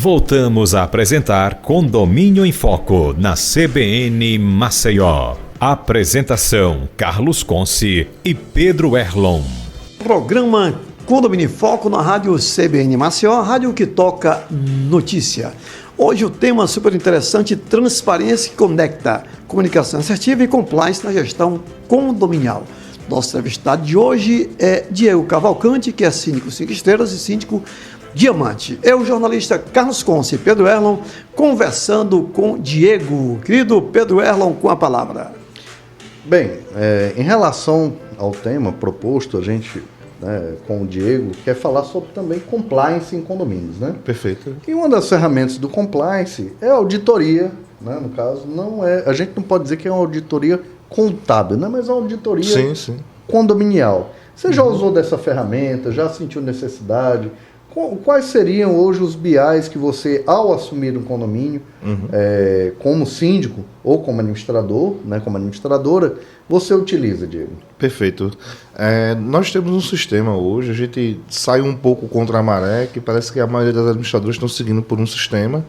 Voltamos a apresentar Condomínio em Foco, na CBN Maceió. Apresentação: Carlos Conce e Pedro Erlon. Programa Condomínio em Foco na rádio CBN Maceió, a rádio que toca notícia. Hoje o tema super interessante: transparência que conecta comunicação assertiva e compliance na gestão condominial. Nosso entrevistado de hoje é Diego Cavalcante, que é síndico 5 estrelas e síndico Diamante. Eu, jornalista Carlos Conce e Pedro Erlon, conversando com Diego. Querido Pedro Erlon, com a palavra. Bem, em relação ao tema proposto, a gente, com o Diego, quer falar sobre também compliance em condomínios, né? Perfeito. E uma das ferramentas do compliance é a auditoria, né? No caso, a gente não pode dizer que é uma auditoria contábil, né? Mas é uma auditoria condominial. Você já usou dessa ferramenta, já sentiu necessidade? Quais seriam hoje os BIs que você, ao assumir um condomínio, como síndico ou como administrador, né, como administradora, você utiliza, Diego? Perfeito. Nós temos um sistema hoje, a gente sai um pouco contra a maré, que parece que a maioria das administradoras estão seguindo por um sistema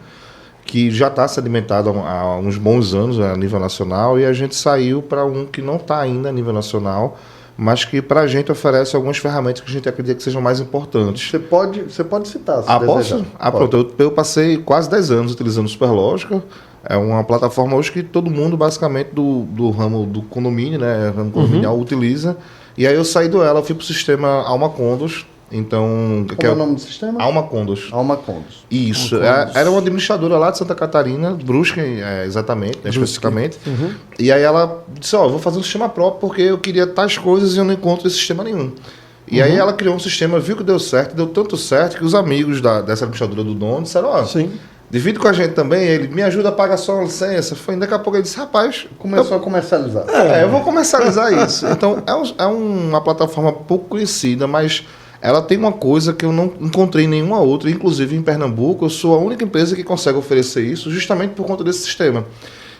que já está sedimentado há uns bons anos a nível nacional, e a gente saiu para um que não está ainda a nível nacional, mas que para a gente oferece algumas ferramentas que a gente acredita que sejam mais importantes. Você pode citar, se posso? Pronto. Eu passei quase 10 anos utilizando Superlógica. É uma plataforma hoje que todo mundo, basicamente, do ramo do condomínio, né, ramo condominial, utiliza. E aí eu saí dela, fui para o sistema Alma Condos. Então, Como é o nome do sistema? Alma Condos. Alma Condos. Isso. Era uma administradora lá de Santa Catarina, Brusque, exatamente, especificamente. E aí ela disse, eu vou fazer um sistema próprio porque eu queria tais coisas e eu não encontro esse sistema nenhum. E aí ela criou um sistema, viu que deu certo, deu tanto certo que os amigos dessa administradora do dono disseram, divide com a gente também, ele me ajuda a pagar só uma licença. Daqui a pouco ele disse, rapaz... Começou a comercializar. Eu vou comercializar isso. Então, é uma plataforma pouco conhecida, mas... ela tem uma coisa que eu não encontrei em nenhuma outra, inclusive em Pernambuco, eu sou a única empresa que consegue oferecer isso justamente por conta desse sistema.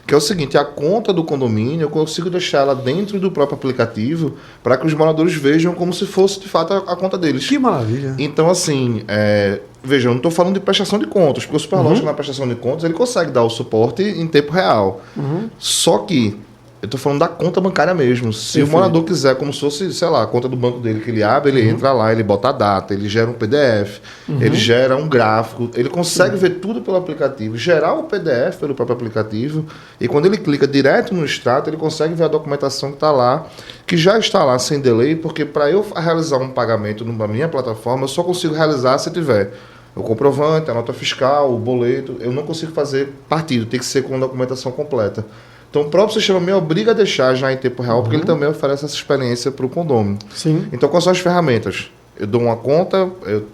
Que é o seguinte, a conta do condomínio, eu consigo deixar ela dentro do próprio aplicativo para que os moradores vejam como se fosse, de fato, a conta deles. Que maravilha. Então, assim, veja, eu não estou falando de prestação de contas, porque o Superlógica na prestação de contas, ele consegue dar o suporte em tempo real. Só que eu estou falando da conta bancária mesmo. Se o morador quiser, como se fosse, sei lá, a conta do banco dele que ele abre, ele entra lá, ele bota a data, ele gera um PDF, ele gera um gráfico, ele consegue ver tudo pelo aplicativo, gerar o PDF pelo próprio aplicativo, e quando ele clica direto no extrato, ele consegue ver a documentação que está lá, que já está lá sem delay, porque para eu realizar um pagamento na minha plataforma, eu só consigo realizar se tiver o comprovante, a nota fiscal, o boleto. Eu não consigo fazer partido, tem que ser com a documentação completa. Então, o próprio sistema me obriga a deixar já em tempo real, porque ele também oferece essa experiência para o condomínio. Sim. Então, quais são as ferramentas? Eu dou uma conta, eu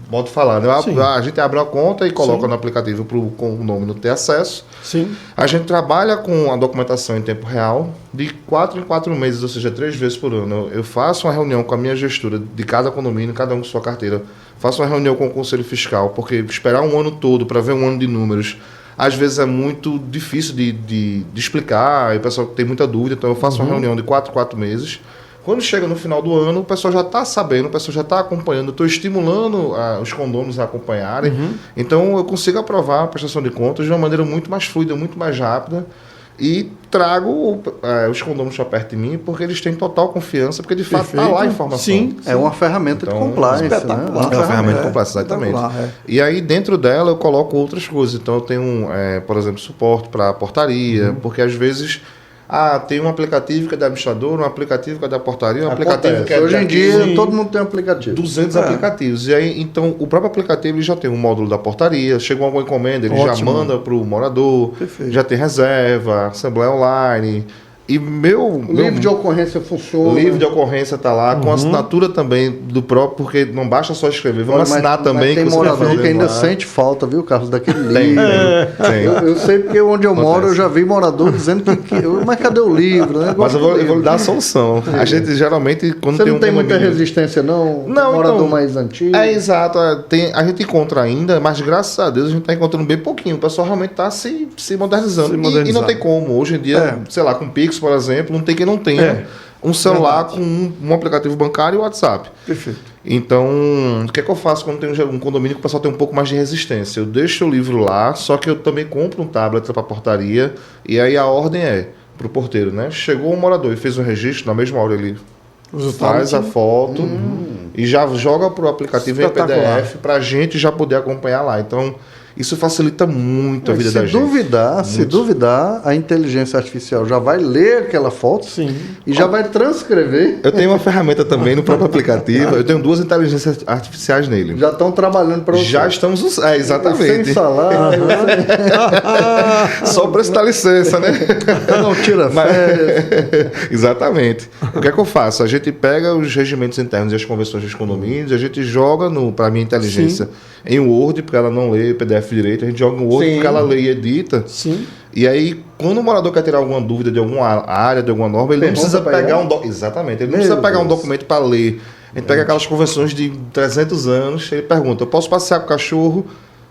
boto falar, né? A gente abre uma conta e coloca no aplicativo para o condomínio ter acesso. Sim. A gente trabalha com a documentação em tempo real, de 4 em 4 meses, ou seja, 3 vezes por ano. Eu faço uma reunião com a minha gestora de cada condomínio, cada um com sua carteira. Faço uma reunião com o Conselho Fiscal, porque esperar um ano todo para ver um ano de números, às vezes é muito difícil de explicar, e o pessoal tem muita dúvida, então eu faço uma reunião de 4 meses. Quando chega no final do ano, o pessoal já está sabendo, o pessoal já está acompanhando, eu estou estimulando os condôminos a acompanharem, então eu consigo aprovar a prestação de contas de uma maneira muito mais fluida, muito mais rápida, e trago os condôminos para perto de mim, porque eles têm total confiança, porque de fato está lá a informação. Sim. É uma ferramenta de compliance, né? É uma ferramenta de compliance, exatamente. E aí dentro dela eu coloco outras coisas. Então eu tenho, por exemplo, suporte para portaria, porque às vezes tem um aplicativo que é da administradora, um aplicativo que é da portaria, um aplicativo que é hoje em dia todo mundo tem um aplicativo. 200 aplicativos. E aí, então, o próprio aplicativo ele já tem um módulo da portaria, chegou alguma encomenda, ele já manda para o morador, já tem reserva, assembleia online. E o livro de ocorrência funciona. O livro de ocorrência está lá, com assinatura também do próprio, porque não basta só escrever, vamos assinar também. Mas tem morador que ainda sente falta, viu, Carlos, daquele livro. Tem. Eu sei porque onde eu moro, eu já vi morador dizendo mas cadê o livro? Mas eu vou lhe dar a solução. A gente geralmente, quando Você não tem muita resistência, não? Morador então, mais antigo? Exato. A gente encontra ainda, mas graças a Deus a gente está encontrando bem pouquinho. O pessoal realmente está se modernizando. E não tem como. Hoje em dia, sei lá, com Pix, por exemplo, não tem quem não tenha um celular com um aplicativo bancário e o WhatsApp. Perfeito. Então, o que é que eu faço quando tem um condomínio que o pessoal tem um pouco mais de resistência? Eu deixo o livro lá, só que eu também compro um tablet para a portaria, e aí a ordem é para o porteiro, né? Chegou um morador e fez um registro, na mesma hora ele faz a foto e já joga para o aplicativo em PDF para a gente já poder acompanhar lá. Então, isso facilita muito a vida da gente. Se duvidar, a inteligência artificial já vai ler aquela foto e já vai transcrever. Eu tenho uma ferramenta também no próprio aplicativo. Eu tenho 2 inteligências artificiais nele. Já estão trabalhando para você. Já estamos... exatamente. Sem salário. Só para prestar licença, né? Não tira férias. Exatamente. O que é que eu faço? A gente pega os regimentos internos e as convenções dos condomínios, a gente joga para a minha inteligência em Word, porque ela não lê o PDF direito, a gente joga no Word porque ela lê e edita. Sim. E aí, quando o morador quer tirar alguma dúvida de alguma área, de alguma norma, ele não precisa pegar Exatamente, ele não precisa pegar um documento para ler. A gente pega aquelas convenções de 300 anos, ele pergunta, eu posso passear com o cachorro?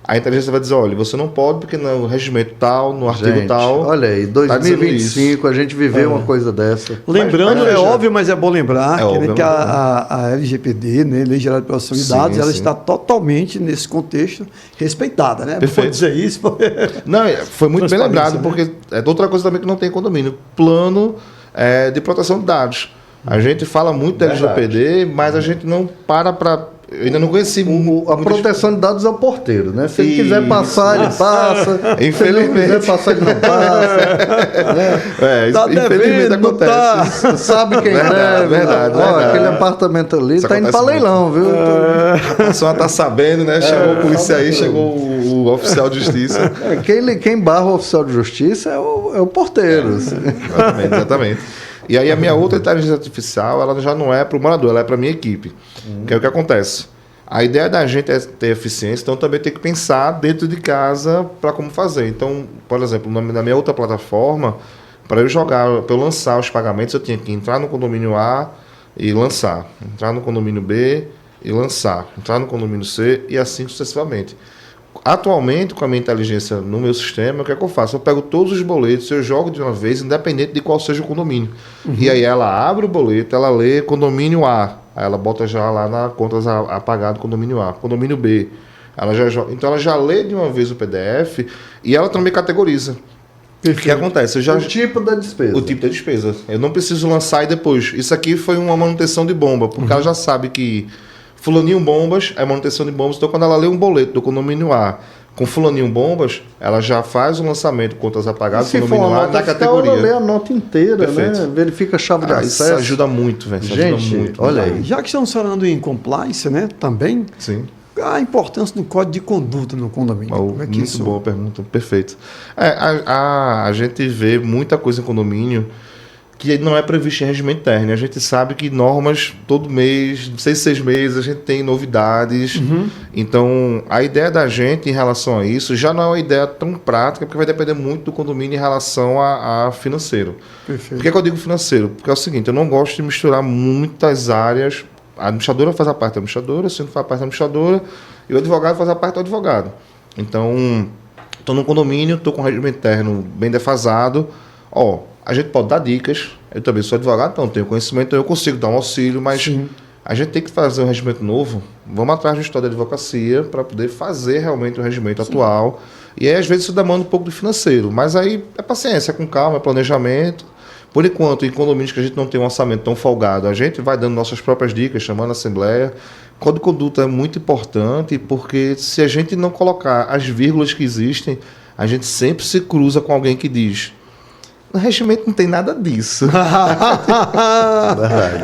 A inteligência vai dizer, olha, você não pode porque no regimento tal, no artigo tal... Olha aí, 2025 a gente viveu uma coisa dessa. Lembrando, é óbvio, mas é bom lembrar óbvio, que a LGPD, né, Lei Geral de Proteção de Dados, ela está totalmente nesse contexto respeitada, né? Perfeito. Pode dizer isso. Não, foi muito bem lembrado, porque é outra coisa também que não tem condomínio. Plano de proteção de dados. A gente fala muito da LGPD, mas a gente não para... Eu ainda não conheci a proteção de dados é o porteiro, né? Se ele quiser passar, ele passa. Infelizmente. Se ele não quiser passar, ele não passa. Infelizmente acontece. Tá. Sabe quem é? Verdade. Aquele apartamento ali está indo para leilão, viu? A pessoa está sabendo, né? Chegou o polícia aí, chegou o oficial de justiça. Quem barra o oficial de justiça é o porteiro. Exatamente. E aí a minha outra inteligência artificial, ela já não é para o morador, ela é para a minha equipe. Que é o que acontece. A ideia da gente é ter eficiência, então também tem que pensar dentro de casa para como fazer. Então, por exemplo, na minha outra plataforma, para eu lançar os pagamentos, eu tinha que entrar no condomínio A e lançar. Entrar no condomínio B e lançar. Entrar no condomínio C e assim sucessivamente. Atualmente, com a minha inteligência no meu sistema, o que é que eu faço? Eu pego todos os boletos, eu jogo de uma vez, independente de qual seja o condomínio. E aí ela abre o boleto, ela lê condomínio A, aí ela bota já lá na contas a pagar do condomínio A. Condomínio B, ela já joga. Então ela já lê de uma vez o PDF e ela também categoriza. O que acontece? O tipo da despesa. O tipo da despesa. Eu não preciso lançar e depois. Isso aqui foi uma manutenção de bomba, porque ela já sabe que fulaninho bombas é manutenção de bombas, então quando ela lê um boleto do condomínio A com fulaninho bombas, ela já faz o lançamento, contas a pagar do condomínio A na categoria. Ela lê a nota inteira, né? Verifica a chave de acesso. Isso ajuda muito, velho. Gente, olha aí. Já que estamos falando em compliance, né, também, sim, a importância do código de conduta no condomínio. Como é que muito boa pergunta, perfeito. A gente vê muita coisa em condomínio que não é previsto em regimento interno. A gente sabe que normas, todo mês, 6 meses, a gente tem novidades. Então, a ideia da gente em relação a isso já não é uma ideia tão prática, porque vai depender muito do condomínio em relação a financeiro. Perfeito. Por que eu digo financeiro? Porque é o seguinte, eu não gosto de misturar muitas áreas. A administradora faz a parte da administradora, o síndico faz a parte da administradora, e o advogado faz a parte do advogado. Então, estou no condomínio, estou com o regimento interno bem defasado. A gente pode dar dicas, eu também sou advogado, então tenho conhecimento, então eu consigo dar um auxílio, mas a gente tem que fazer um regimento novo, vamos atrás do Estado de Advocacia para poder fazer realmente o regimento atual, e aí às vezes isso demanda um pouco do financeiro, mas aí é paciência, é com calma, é planejamento. Por enquanto, em condomínios que a gente não tem um orçamento tão folgado, a gente vai dando nossas próprias dicas, chamando a assembleia. Código de conduta é muito importante, porque se a gente não colocar as vírgulas que existem, a gente sempre se cruza com alguém que diz: no regimento não tem nada disso. Verdade.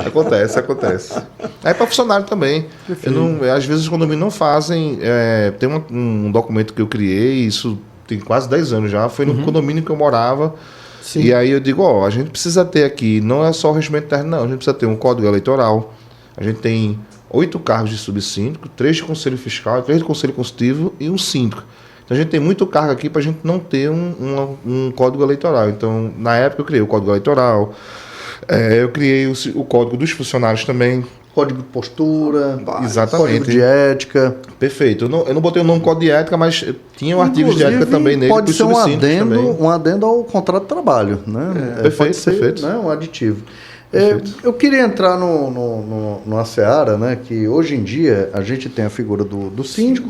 Acontece. Aí para funcionário também. Às vezes os condomínios não fazem. Tem um documento que eu criei, isso tem quase 10 anos já, foi no condomínio que eu morava. Sim. E aí eu digo, a gente precisa ter aqui, não é só o regimento interno, não, a gente precisa ter um código eleitoral, a gente tem 8 cargos de subsíndico, 3 de conselho fiscal, 3 de conselho consultivo e um síndico. Então a gente tem muito cargo aqui para a gente não ter um código eleitoral. Então, na época eu criei o código eleitoral, eu criei o código dos funcionários também. Código de postura, exatamente. Código de ética. Perfeito. Eu não botei o nome código de ética, mas tinha um artigo de ética também nele. Pode ser um adendo ao contrato de trabalho, né? Perfeito, pode ser, perfeito. Né, um aditivo. Eu queria entrar numa seara, né, que hoje em dia a gente tem a figura do síndico,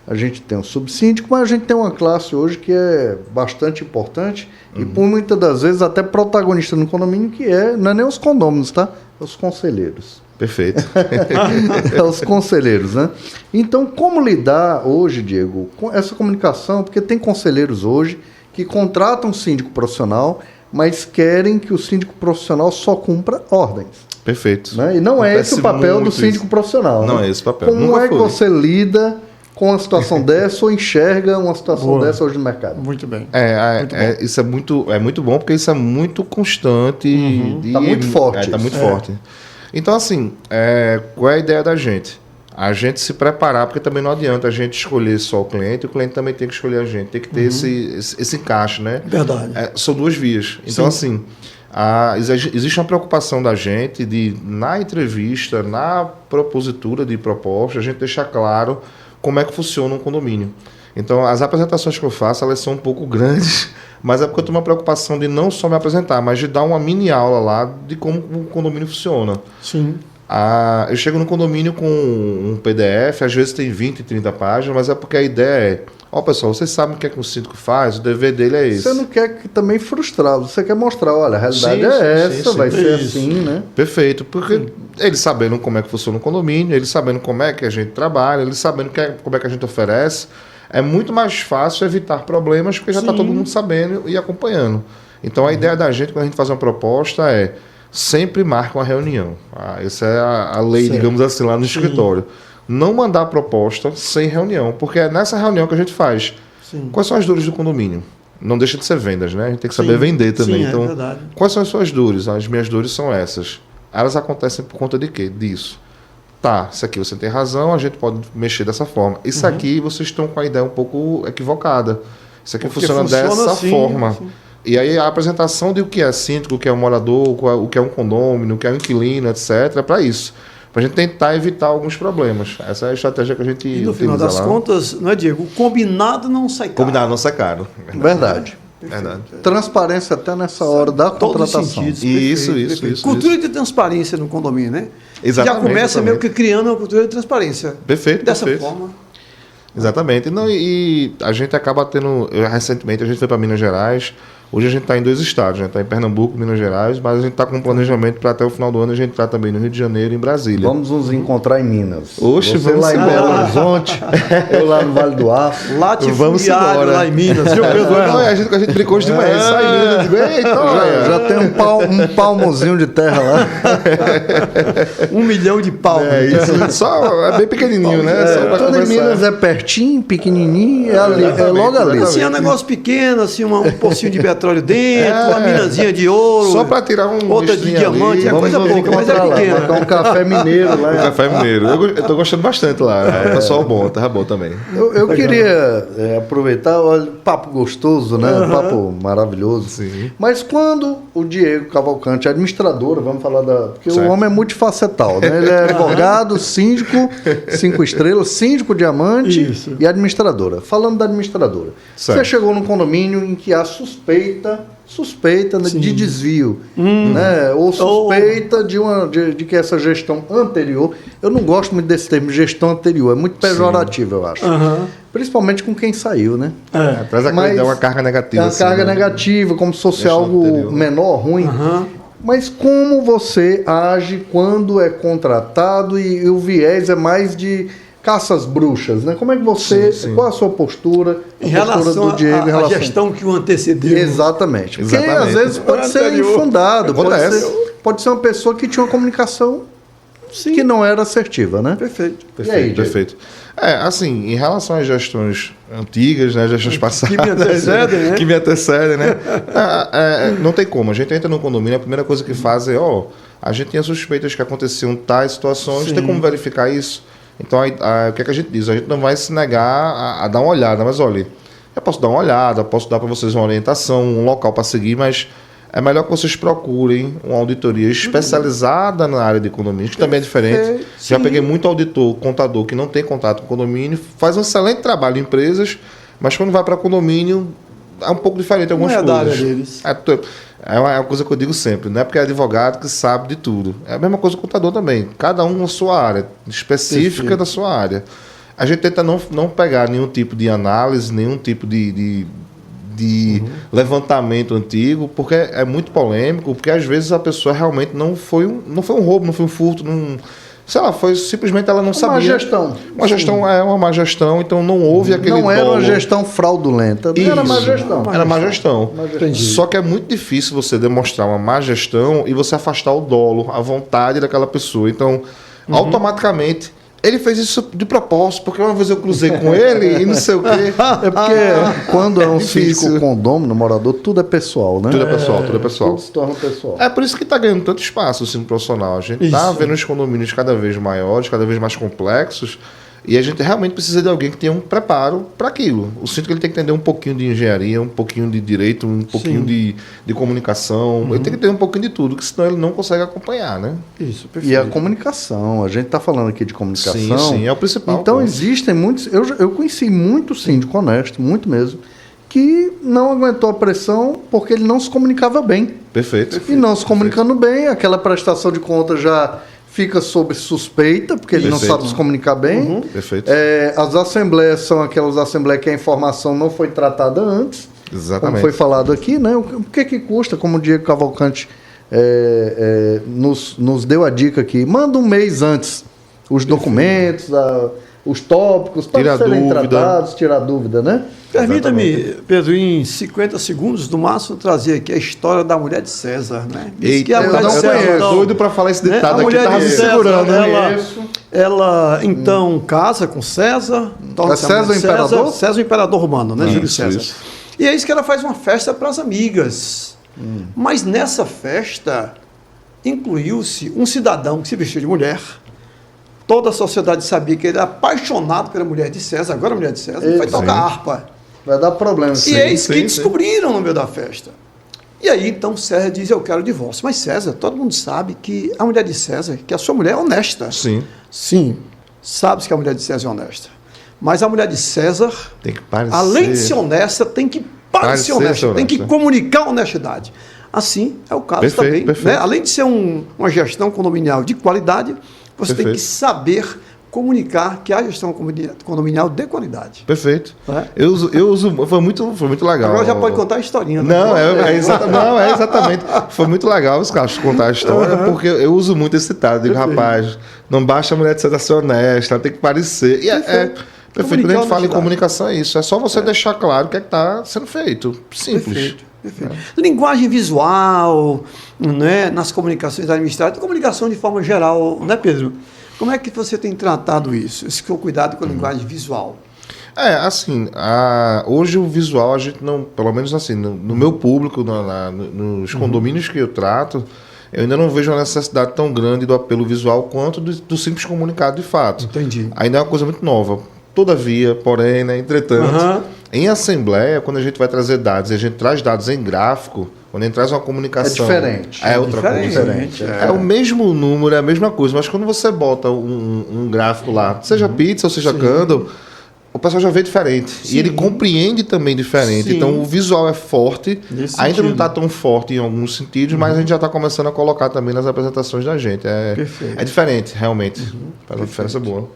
a gente tem o subsíndico, mas a gente tem uma classe hoje que é bastante importante e por muitas das vezes até protagonista no condomínio, que não é nem os condôminos, tá? É os conselheiros. Perfeito. É os conselheiros, né? Então, como lidar hoje, Diego, com essa comunicação? Porque tem conselheiros hoje que contratam um síndico profissional, mas querem que o síndico profissional só cumpra ordens. Perfeito. Né? E não é esse o papel do síndico profissional. Não né? é esse o papel. Como Nunca é que foi. você lida com uma situação dessa ou enxerga uma situação dessa hoje no mercado? Muito bem. Muito isso é muito bom, porque isso é muito constante. Tá muito forte Está muito isso. forte. Então, assim, qual é a ideia da gente? A gente se preparar, porque também não adianta a gente escolher só o cliente também tem que escolher a gente. Tem que ter esse encaixe, né? Verdade. São duas vias. Então, assim, existe uma preocupação da gente de, na entrevista, na propositura de proposta, a gente deixar claro como é que funciona um condomínio. Então, as apresentações que eu faço, elas são um pouco grandes, mas é porque eu tenho uma preocupação de não só me apresentar, mas de dar uma mini aula lá de como o condomínio funciona. Sim. Eu chego no condomínio com um PDF, às vezes tem 20, 30 páginas, mas é porque a ideia pessoal, vocês sabem o que é que o síndico faz, o dever dele é esse. Você não quer também frustrá-lo, você quer mostrar, olha, a realidade essa, vai ser assim, né? Perfeito, porque eles sabendo como é que funciona o condomínio, eles sabendo como é que a gente trabalha, eles sabendo como é que a gente oferece, é muito mais fácil evitar problemas, porque já está todo mundo sabendo e acompanhando. Então a ideia da gente, quando a gente faz uma proposta, sempre marca uma reunião. Essa é a lei, digamos assim, lá no escritório. Não mandar proposta sem reunião, porque é nessa reunião que a gente faz. Sim. Quais são as dores do condomínio? Não deixa de ser vendas, né? A gente tem que saber vender também. Sim, então, é verdade. quais são as suas dores? As minhas dores são essas. Elas acontecem por conta de quê? Disso. Tá, isso aqui você tem razão, a gente pode mexer dessa forma. Isso aqui vocês estão com a ideia um pouco equivocada. Isso aqui funciona dessa assim, forma. Assim. E aí a apresentação de o que é síndico, o que é um morador, o que é um condômino, o que é um inquilino, etc. é para isso. Para a gente tentar evitar alguns problemas. Essa é a estratégia que a gente E no final das contas, não é, Diego? O combinado não sai caro. Combinado não sai caro. Verdade. Verdade. Transparência até nessa hora da contratação. Isso. Cultura de transparência no condomínio, né? Exatamente. Já começa meio que criando uma cultura de transparência. Perfeito. Dessa forma. Exatamente. Não, e a gente acaba tendo... Recentemente a gente foi para Minas Gerais. Hoje a gente está em 2 estados, a gente está em Pernambuco, Minas Gerais, mas a gente está com um planejamento para até o final do ano a gente estar também no Rio de Janeiro e em Brasília. Vamos nos encontrar em Minas. Oxe, você lá em Belo Horizonte, eu lá no Vale do Aço. Latifundiário lá em Minas, viu, Pedro? Não, a gente brincou hoje de manhã, sai em Minas, eu digo, eita, Já tem um palmozinho de terra lá. 1 milhão de palmas. É bem pequenininho, né? Só pra Tudo em começar. Minas é pertinho, pequenininho, é logo ali. Assim, é um negócio pequeno, assim, um pocinho de petróleo dentro, uma minazinha de ouro. Só para tirar um outra de diamante, ali. é coisa pouca, mas é pequena. Marcar um café mineiro lá. Um café mineiro. Eu tô gostando bastante lá. Pessoal bom, terra boa também. Eu queria aproveitar, olha, papo gostoso, né? Papo maravilhoso. Sim. Mas quando o Diego Cavalcante, administrador, vamos falar porque Certo. o homem é multifacetal, né? Ele é advogado, síndico, 5 estrelas, síndico diamante Isso. e administradora. Falando da administradora, Certo. você chegou num condomínio em que há suspeita né, de desvio, né? Ou suspeita de que essa gestão anterior, eu não gosto muito desse termo gestão anterior, é muito pejorativo, eu acho. Principalmente com quem saiu, né? Traz a ideia uma carga negativa. É uma carga né? negativa, como se fosse Gestão algo anterior. menor, ruim. Mas como você age quando é contratado e o viés é mais de caças bruxas, né? Como é que você... Sim. Qual a sua postura? Em relação à gestão que o antecedeu. Exatamente. Porque Exatamente. às vezes pode ser infundado. Acontece. Pode ser uma pessoa que tinha uma comunicação que não era assertiva, né? Perfeito. E aí, Diego? Perfeito. Assim, em relação às gestões antigas, né, gestões passadas... Que me antecedem, né? Que me antecedem, né? Não tem como. A gente entra no condomínio, a primeira coisa que faz é, a gente tinha suspeitas que aconteciam tais situações, tem como verificar isso? Então, o que é que a gente diz? A gente não vai se negar a dar uma olhada, mas olha, eu posso dar uma olhada, posso dar para vocês uma orientação, um local para seguir, mas é melhor que vocês procurem uma auditoria especializada na área de condomínio, que também é diferente. Já peguei muito auditor, contador, que não tem contato com condomínio, faz um excelente trabalho em empresas, mas quando vai para condomínio, é um pouco diferente algumas Não é da área coisas. deles. É uma coisa que eu digo sempre, não é porque é advogado que sabe de tudo. É a mesma coisa com o contador também. Cada um na sua área, específica Perfeito. da sua área. A gente tenta não pegar nenhum tipo de análise, nenhum tipo de levantamento antigo, porque é muito polêmico, porque às vezes a pessoa realmente não foi um roubo, não foi um furto, sei lá, foi simplesmente ela não sabia. Uma gestão. Uma gestão é uma má gestão, então não houve aquele Não era uma dolo. gestão fraudulenta, não era má Isso. gestão. Era má gestão. Entendi. Só que é muito difícil você demonstrar uma má gestão e você afastar o dolo, a vontade daquela pessoa. Então, automaticamente, ele fez isso de propósito, porque uma vez eu cruzei com ele e não sei o quê. É porque quando é um difícil. síndico condômino, morador, tudo é pessoal, né? Tudo é pessoal, tudo é pessoal. Tudo se torna pessoal. É por isso que está ganhando tanto espaço o ensino profissional. A gente está Isso. vendo os condomínios cada vez maiores, cada vez mais complexos, e a gente realmente precisa de alguém que tenha um preparo para aquilo. O síndico ele tem que entender um pouquinho de engenharia, um pouquinho de direito, um pouquinho de comunicação. Ele tem que ter um pouquinho de tudo, que senão ele não consegue acompanhar, né? Isso, perfeito. E a comunicação, a gente está falando aqui de comunicação. Sim, é o principal. Então pô. existem muitos. Eu conheci muito síndico honesto, muito mesmo, que não aguentou a pressão porque ele não se comunicava bem. Perfeito. E não se comunicando bem, aquela prestação de conta já fica sob suspeita, porque ele não Perfeito. sabe se comunicar bem. Perfeito. As assembleias são aquelas assembleias que a informação não foi tratada antes, como Exatamente. foi falado aqui, né? O que custa, como o Diego Cavalcante nos deu a dica aqui, manda um mês antes os documentos, os tópicos, para Tira serem dúvida. tratados, tirar dúvida, né? Permita-me, Pedro, em 50 segundos, no máximo, trazer aqui a história da mulher de César, né? Diz Eita, que a eu mulher não de César, conheço. então, Doido para falar esse né, ditado a aqui, mulher tava de me César, segurando. ela então casa com César, torna-se a César mulher de o imperador? César o imperador romano, né? Júlio Isso, César. isso. E é isso que ela faz uma festa para as amigas. Mas nessa festa incluiu-se um cidadão que se vestiu de mulher. Toda a sociedade sabia que ele era apaixonado pela mulher de César, agora a mulher de César, e foi tocar harpa. Vai dar problema. E eis que sim. descobriram no meio da festa. E aí, então, César diz, eu quero o divórcio. Mas César, todo mundo sabe que a mulher de César, que a sua mulher é honesta. Sim. Sim, sabe-se que a mulher de César é honesta. Mas a mulher de César, Tem que parecer. além de ser honesta, tem que parecer honesta, tem que comunicar a honestidade. Assim é o caso Perfeito, também. perfeito. Né? Além de ser uma gestão condominial de qualidade, você tem Perfeito. que saber comunicar que a gestão condominial de qualidade. Perfeito. É. Eu uso. Foi muito legal. Agora já pode contar a historinha. né? Não, é exatamente. Foi muito legal os caras contar a história, porque eu uso muito esse ditado. Digo, rapaz, não basta a mulher de ser honesta, ela tem que parecer. E perfeito. Quando a gente fala em honestidade. comunicação, é isso. É só você deixar claro o que é que está sendo feito. Simples. Perfeito, perfeito. Linguagem visual, né, nas comunicações administrativas, comunicação de forma geral, né, Pedro? Como é que você tem tratado isso? Esse seu cuidado com a linguagem visual? Assim, hoje o visual a gente não, pelo menos assim, no meu público, nos condomínios que eu trato, eu ainda não vejo uma necessidade tão grande do apelo visual quanto do simples comunicado de fato. Entendi. Ainda é uma coisa muito nova. Todavia, porém, né, entretanto, em assembleia, quando a gente vai trazer dados e a gente traz dados em gráfico, quando a gente traz uma comunicação... É diferente. É outra coisa. É o mesmo número, é a mesma coisa, mas quando você bota um gráfico lá, seja pizza ou seja candle, o pessoal já vê diferente. Sim. E ele compreende também diferente. Sim. Então o visual é forte, Nesse ainda não sentido. está tão forte em alguns sentidos, mas a gente já está começando a colocar também nas apresentações da gente. Perfeito. É diferente, realmente. Faz uma diferença boa.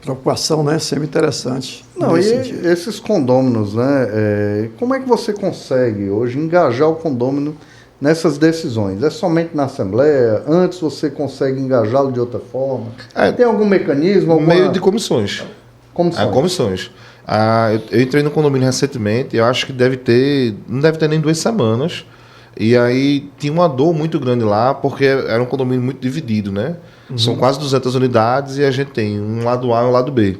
Preocupação, né? Sempre interessante. Não, nesse e sentido. esses condôminos, né? Como é que você consegue hoje engajar o condômino nessas decisões? É somente na Assembleia? Antes você consegue engajá-lo de outra forma? Tem algum mecanismo? Alguma... Meio de comissões. Comissões. Comissões. Eu entrei no condomínio recentemente, eu acho que não deve ter nem 2 semanas. E aí tinha uma dor muito grande lá, porque era um condomínio muito dividido, né? São quase 200 unidades e a gente tem um lado A e um lado B.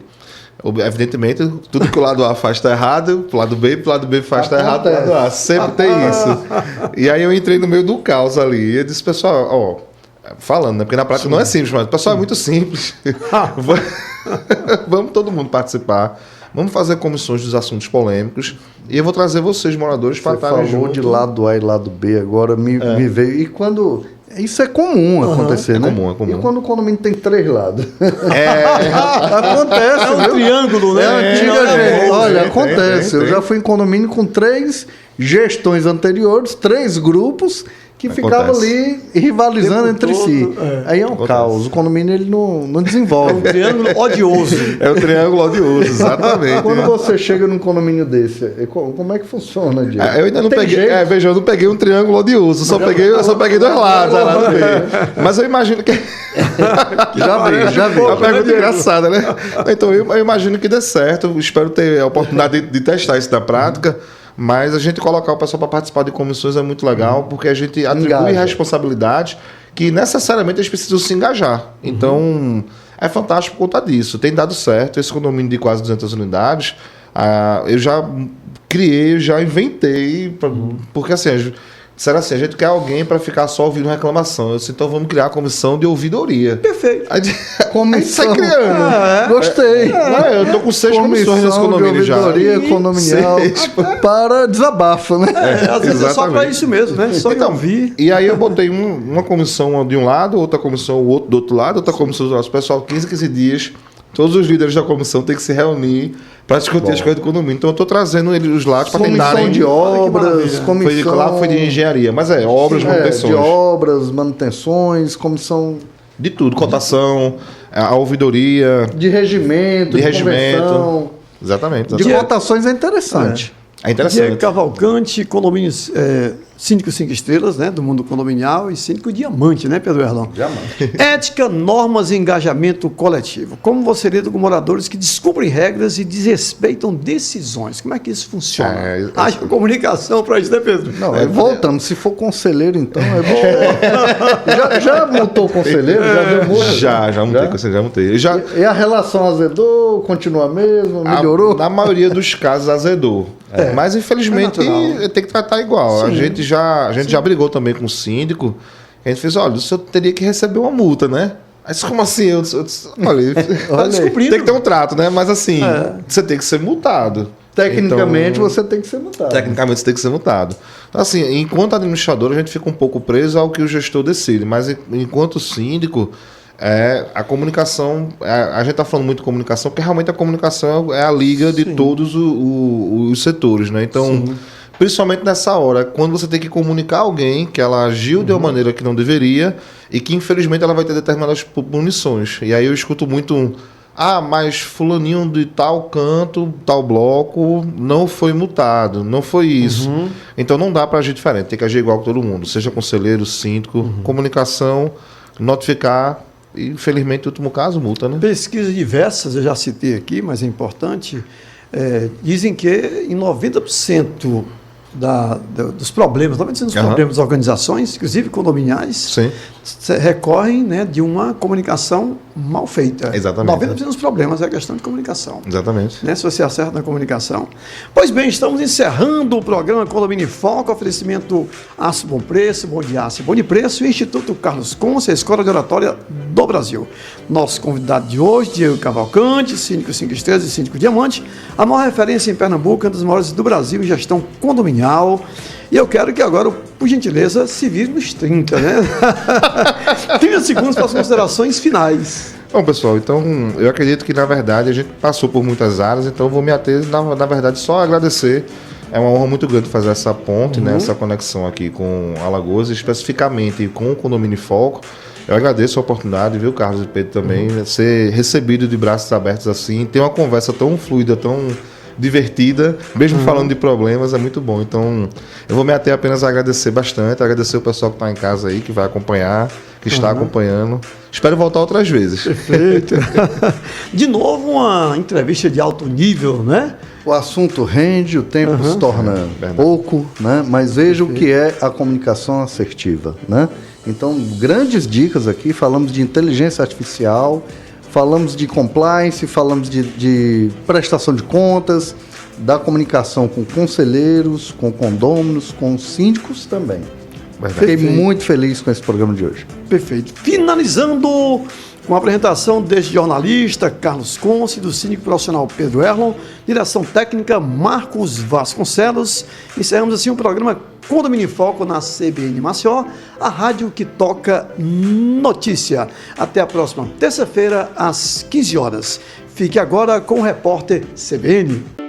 Evidentemente, tudo que o lado A faz está errado, o lado B faz está errado, o lado A. Sempre tem isso. E aí eu entrei no meio do caos ali. E eu disse, pessoal, falando, né? Porque na prática não é simples, mas o pessoal é muito simples. Vamos todo mundo participar. Vamos fazer comissões dos assuntos polêmicos. E eu vou trazer vocês, moradores, para Você estarem falou junto. de lado A e lado B, agora me veio. E quando Isso é comum acontecer, né? É comum. E quando o condomínio tem 3 lados? Acontece, é um triângulo, né? Olha, acontece. Eu já fui em condomínio com 3 gestões anteriores, 3 grupos que ficavam ali rivalizando entre si. Aí é um caos. O condomínio ele não desenvolve. É um triângulo odioso. É um triângulo odioso, exatamente. Quando você chega num condomínio desse, como é que funciona, Diego? Eu ainda não peguei. Veja, eu não peguei um triângulo odioso, eu só peguei 2 lados. Mas eu imagino que. Já vi. É uma pergunta engraçada, né? Então eu imagino que dê certo. Eu espero ter a oportunidade de testar isso na prática. Mas a gente colocar o pessoal para participar de comissões é muito legal, porque a gente atribui responsabilidade que necessariamente eles precisam se engajar. Então, é fantástico por conta disso. Tem dado certo. Esse condomínio de quase 200 unidades, eu já criei, já inventei, porque assim, disseram assim, a gente quer alguém para ficar só ouvindo reclamação. Eu disse, então vamos criar a comissão de ouvidoria. Perfeito. Aí sai criando. Gostei. Eu estou com 6 comissões nesse condomínio já. Ouvidoria condominial para desabafo, né? Às vezes é só para isso mesmo, né? Só então, ouvir. E aí eu botei uma comissão de um lado, outra comissão do outro lado, outra comissão do outro. Pessoal, 15 dias, todos os líderes da comissão têm que se reunir para discutir as coisas do condomínio. Então eu estou trazendo os lados para tentarem... Comissão de obras, comissão... Lá foi de engenharia, mas obras, manutenções. De obras, manutenções, comissão... De tudo, cotação, a ouvidoria... De regimento, de convenção. Exatamente. De cotações é interessante. É interessante. Diego Cavalcante, condomínios, síndico 5 estrelas, né, do mundo condominial, e síndico diamante, né, Pedro Erlão? Diamante. Ética, normas e engajamento coletivo. Como você lida com moradores que descumprem regras e desrespeitam decisões? Como é que isso funciona? Haja comunicação para isso, né, Pedro? Não, voltando, se for conselheiro, então é bom. Já multou o conselheiro? Já deu multa? Já multei, conselheiro, já multei. E a relação azedou? Continua a mesma? Melhorou? Na maioria dos casos azedou. Mas infelizmente tem que tratar igual. A gente já brigou também com o síndico. A gente fez, olha, o senhor teria que receber uma multa, né? Aí disse, como assim? Eu disse, olha, tem que ter um trato, né? Mas assim, você tem que ser multado. Tecnicamente você tem que ser multado. Tecnicamente você tem que ser multado. Então, assim, enquanto administrador, a gente fica um pouco preso ao que o gestor decide. Mas enquanto síndico, a comunicação, a gente está falando muito de comunicação, porque realmente a comunicação é a liga de todos os setores, né? Então, principalmente nessa hora, quando você tem que comunicar alguém que ela agiu de uma maneira que não deveria e que infelizmente ela vai ter determinadas punições. E aí eu escuto muito, mas fulaninho de tal canto, tal bloco, não foi multado, não foi isso. Então não dá para agir diferente, tem que agir igual com todo mundo, seja conselheiro, síndico, comunicação, notificar. E, infelizmente, no último caso, multa, né? Pesquisas diversas, eu já citei aqui, mas é importante, dizem que em 90% dos problemas, 90% dos problemas das organizações, inclusive condominiais, recorrem, né, de uma comunicação mal feita. Exatamente. 90% dos problemas é a questão de comunicação. Exatamente. Né, se você acerta na comunicação. Pois bem, estamos encerrando o programa Condomínio em Foco, oferecimento Aço Bom Preço, Bom de Aço e Bom de Preço, e Instituto Carlos Conce, a Escola de Oratória do Brasil. Nosso convidado de hoje, Diego Cavalcante, síndico 5 estrelas e síndico diamante, a maior referência em Pernambuco, uma das maiores do Brasil em gestão condominial. E eu quero que agora, por gentileza, se vire nos 30, né? 30 segundos para as considerações finais. Bom, pessoal, então eu acredito que, na verdade, a gente passou por muitas áreas, então eu vou me ater, na verdade, só agradecer. É uma honra muito grande fazer essa ponte, né, essa conexão aqui com Alagoas, especificamente com o Condomínio em Foco. Eu agradeço a oportunidade, viu, Carlos e Pedro, também, ser recebido de braços abertos assim, ter uma conversa tão fluida, tão divertida, mesmo falando de problemas, é muito bom. Então, eu vou me ater apenas a agradecer bastante, agradecer o pessoal que está em casa aí, que vai acompanhar, que está acompanhando. Espero voltar outras vezes. Perfeito. De novo, uma entrevista de alto nível, né? O assunto rende, o tempo se torna pouco, né? Mas veja o que é a comunicação assertiva, né? Então, grandes dicas aqui, falamos de inteligência artificial, falamos de compliance, falamos de prestação de contas, da comunicação com conselheiros, com condôminos, com síndicos também. Fiquei muito feliz com esse programa de hoje. Perfeito. Finalizando Com a apresentação deste jornalista Carlos Conce, do síndico profissional Pedro Erlon, direção técnica Marcos Vasconcelos, encerramos assim o programa Condomínio em Foco na CBN Maceió, a rádio que toca notícia. Até a próxima terça-feira, às 15 horas. Fique agora com o repórter CBN.